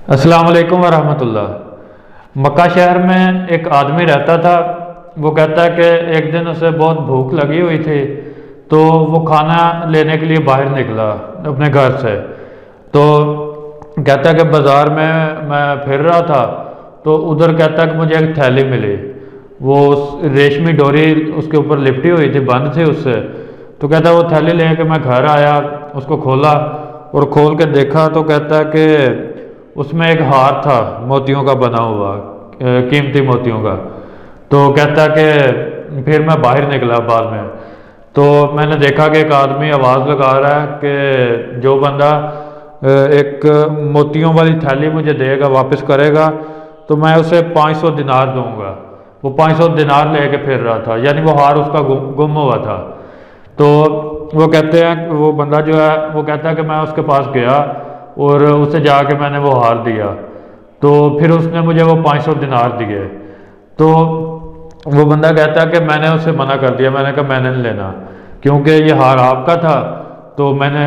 السلام علیکم ورحمۃ اللہ۔ مکہ شہر میں ایک آدمی رہتا تھا۔ وہ کہتا ہے کہ ایک دن اسے بہت بھوک لگی ہوئی تھی، تو وہ کھانا لینے کے لیے باہر نکلا اپنے گھر سے۔ تو کہتا ہے کہ بازار میں پھر رہا تھا، تو ادھر کہتا ہے کہ مجھے ایک تھیلی ملی، وہ ریشمی ڈوری اس کے اوپر لپٹی ہوئی تھی، بند تھی اس سے۔ تو کہتا ہے وہ تھیلی لے کے میں گھر آیا، اس کو کھولا اور کھول کے دیکھا تو کہتا ہے کہ اس میں ایک ہار تھا موتیوں کا بنا ہوا، قیمتی موتیوں کا۔ تو کہتا ہے کہ پھر میں باہر نکلا بعد میں، تو میں نے دیکھا کہ ایک آدمی آواز لگا رہا ہے کہ جو بندہ ایک موتیوں والی تھیلی مجھے دے گا، واپس کرے گا، تو میں اسے 500 دینار دوں گا۔ وہ 500 دینار لے کے پھر رہا تھا، یعنی وہ ہار اس کا گم ہوا تھا۔ تو وہ کہتے ہیں، وہ بندہ جو ہے وہ کہتا ہے کہ میں اس کے پاس گیا اور اسے جا کے میں نے وہ ہار دیا، تو پھر اس نے مجھے وہ 500 دینار دیے۔ تو وہ بندہ کہتا ہے کہ میں نے اسے منع کر دیا، میں نے کہا میں نے نہیں لینا، کیونکہ یہ ہار آپ کا تھا، تو میں نے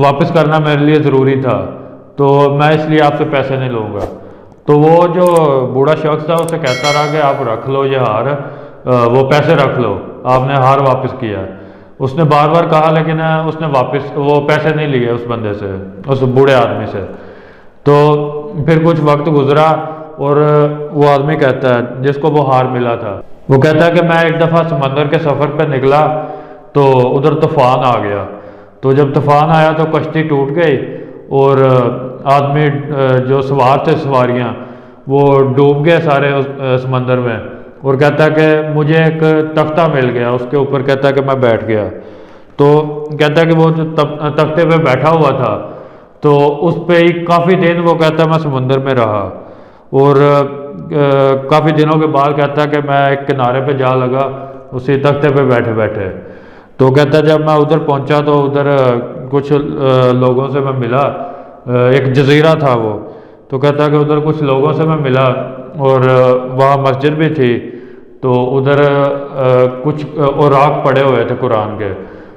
واپس کرنا میرے لیے ضروری تھا، تو میں اس لیے آپ سے پیسے نہیں لوں گا۔ تو وہ جو بوڑھا شخص تھا اسے کہتا رہا کہ آپ رکھ لو یہ ہار، وہ پیسے رکھ لو، آپ نے ہار واپس کیا۔ اس نے بار بار کہا، لیکن اس نے واپس وہ پیسے نہیں لیے اس بندے سے، اس بوڑھے آدمی سے۔ تو پھر کچھ وقت گزرا اور وہ آدمی کہتا ہے جس کو وہ ہار ملا تھا، وہ کہتا ہے کہ میں ایک دفعہ سمندر کے سفر پہ نکلا تو ادھر طوفان آ گیا۔ تو جب طوفان آیا تو کشتی ٹوٹ گئی اور آدمی جو سوار تھے، سواریاں، وہ ڈوب گئے سارے اس سمندر میں۔ اور کہتا ہے کہ مجھے ایک تختہ مل گیا، اس کے اوپر کہتا ہے کہ میں بیٹھ گیا۔ تو کہتا ہے کہ وہ جو تختے پہ بیٹھا ہوا تھا، تو اس پہ ہی کافی دن وہ کہتا ہے میں سمندر میں رہا، اور کافی دنوں کے بعد کہتا ہے کہ میں ایک کنارے پہ جا لگا اسی تختے پہ بیٹھے بیٹھے۔ تو کہتا ہے جب میں ادھر پہنچا تو ادھر کچھ لوگوں سے میں ملا، ایک جزیرہ تھا وہ۔ تو کہتا ہے کہ ادھر کچھ لوگوں سے میں ملا اور وہاں مسجد بھی تھی، تو ادھر کچھ اوراق پڑے ہوئے تھے قرآن کے۔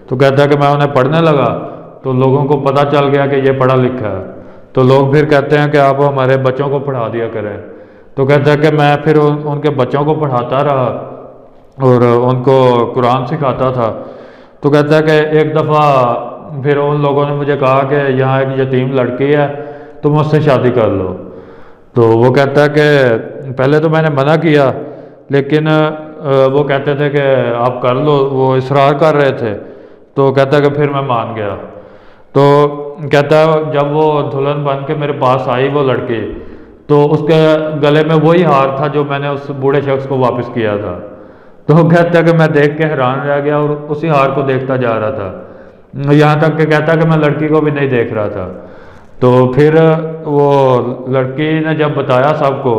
تو کہتا ہے کہ میں انہیں پڑھنے لگا تو لوگوں کو پتہ چل گیا کہ یہ پڑھا لکھا ہے، تو لوگ پھر کہتے ہیں کہ آپ ہمارے بچوں کو پڑھا دیا کریں۔ تو کہتا ہے کہ میں پھر ان کے بچوں کو پڑھاتا رہا اور ان کو قرآن سکھاتا تھا۔ تو کہتا ہے کہ ایک دفعہ پھر ان لوگوں نے مجھے کہا کہ یہاں ایک یتیم لڑکی ہے، تم اس سے شادی کر لو۔ تو وہ کہتا ہے کہ پہلے تو میں نے منع کیا، لیکن وہ کہتے تھے کہ آپ کر لو، وہ اصرار کر رہے تھے۔ تو کہتا ہے کہ پھر میں مان گیا۔ تو کہتا ہے جب وہ دلہن بن کے میرے پاس آئی وہ لڑکی، تو اس کے گلے میں وہی ہار تھا جو میں نے اس بوڑھے شخص کو واپس کیا تھا۔ تو وہ کہتا ہے کہ میں دیکھ کے حیران رہ گیا اور اسی ہار کو دیکھتا جا رہا تھا، یہاں تک کہ کہتا ہے کہ میں لڑکی کو بھی نہیں دیکھ رہا تھا۔ تو پھر وہ لڑکی نے جب بتایا سب کو،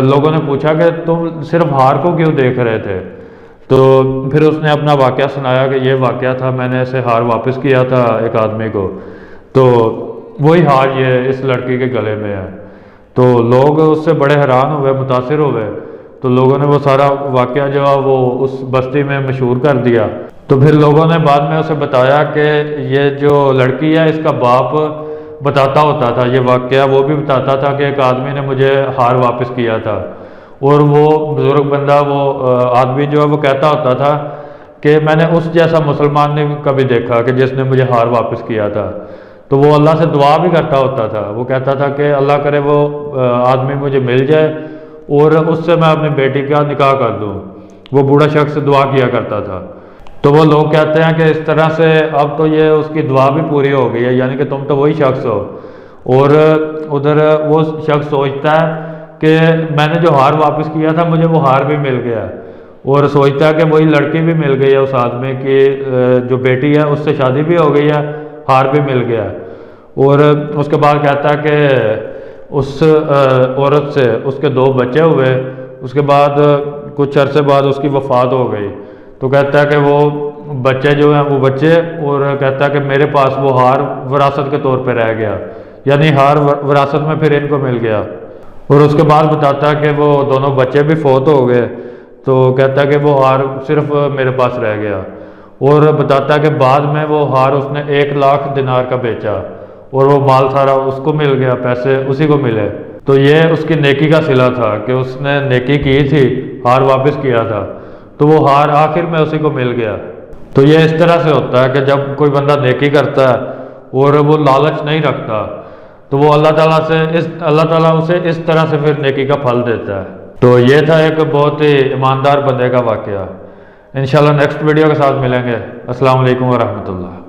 لوگوں نے پوچھا کہ تم صرف ہار کو کیوں دیکھ رہے تھے؟ تو پھر اس نے اپنا واقعہ سنایا کہ یہ واقعہ تھا، میں نے اسے ہار واپس کیا تھا ایک آدمی کو، تو وہی ہار یہ اس لڑکی کے گلے میں ہے۔ تو لوگ اس سے بڑے حیران ہوئے، متاثر ہوئے، تو لوگوں نے وہ سارا واقعہ جو ہے وہ اس بستی میں مشہور کر دیا۔ تو پھر لوگوں نے بعد میں اسے بتایا کہ یہ جو لڑکی ہے اس کا باپ بتاتا ہوتا تھا یہ واقعہ، وہ بھی بتاتا تھا کہ ایک آدمی نے مجھے ہار واپس کیا تھا، اور وہ بزرگ بندہ، وہ آدمی جو ہے وہ کہتا ہوتا تھا کہ میں نے اس جیسا مسلمان نہیں کبھی دیکھا کہ جس نے مجھے ہار واپس کیا تھا۔ تو وہ اللہ سے دعا بھی کرتا ہوتا تھا، وہ کہتا تھا کہ اللہ کرے وہ آدمی مجھے مل جائے اور اس سے میں اپنی بیٹی کا نکاح کر دوں۔ وہ بوڑھا شخص دعا کیا کرتا تھا۔ تو وہ لوگ کہتے ہیں کہ اس طرح سے اب تو یہ اس کی دعا بھی پوری ہو گئی ہے، یعنی کہ تم تو وہی شخص ہو۔ اور ادھر وہ شخص سوچتا ہے کہ میں نے جو ہار واپس کیا تھا مجھے وہ ہار بھی مل گیا، اور سوچتا ہے کہ وہی لڑکی بھی مل گئی ہے اس آدمی کی، جو بیٹی ہے اس سے شادی بھی ہو گئی ہے، ہار بھی مل گیا۔ اور اس کے بعد کہتا ہے کہ اس عورت سے اس کے 2 بچے ہوئے، اس کے بعد کچھ عرصے بعد اس کی وفات ہو گئی۔ تو کہتا ہے کہ وہ بچے جو ہیں وہ بچے، اور کہتا ہے کہ میرے پاس وہ ہار وراثت کے طور پہ رہ گیا، یعنی ہار وراثت میں پھر ان کو مل گیا۔ اور اس کے بعد بتاتا ہے کہ وہ دونوں بچے بھی فوت ہو گئے، تو کہتا ہے کہ وہ ہار صرف میرے پاس رہ گیا۔ اور بتاتا ہے کہ بعد میں وہ ہار اس نے 1 لاکھ دینار کا بیچا، اور وہ مال سارا اس کو مل گیا، پیسے اسی کو ملے۔ تو یہ اس کی نیکی کا صلہ تھا کہ اس نے نیکی کی تھی، ہار واپس کیا تھا، تو وہ ہار آخر میں اسی کو مل گیا۔ تو یہ اس طرح سے ہوتا ہے کہ جب کوئی بندہ نیکی کرتا ہے اور وہ لالچ نہیں رکھتا تو وہ اللہ تعالیٰ اسے اس طرح سے پھر نیکی کا پھل دیتا ہے۔ تو یہ تھا ایک بہت ہی ایماندار بندے کا واقعہ۔ انشاءاللہ نیکسٹ ویڈیو کے ساتھ ملیں گے۔ السلام علیکم ورحمۃ اللہ۔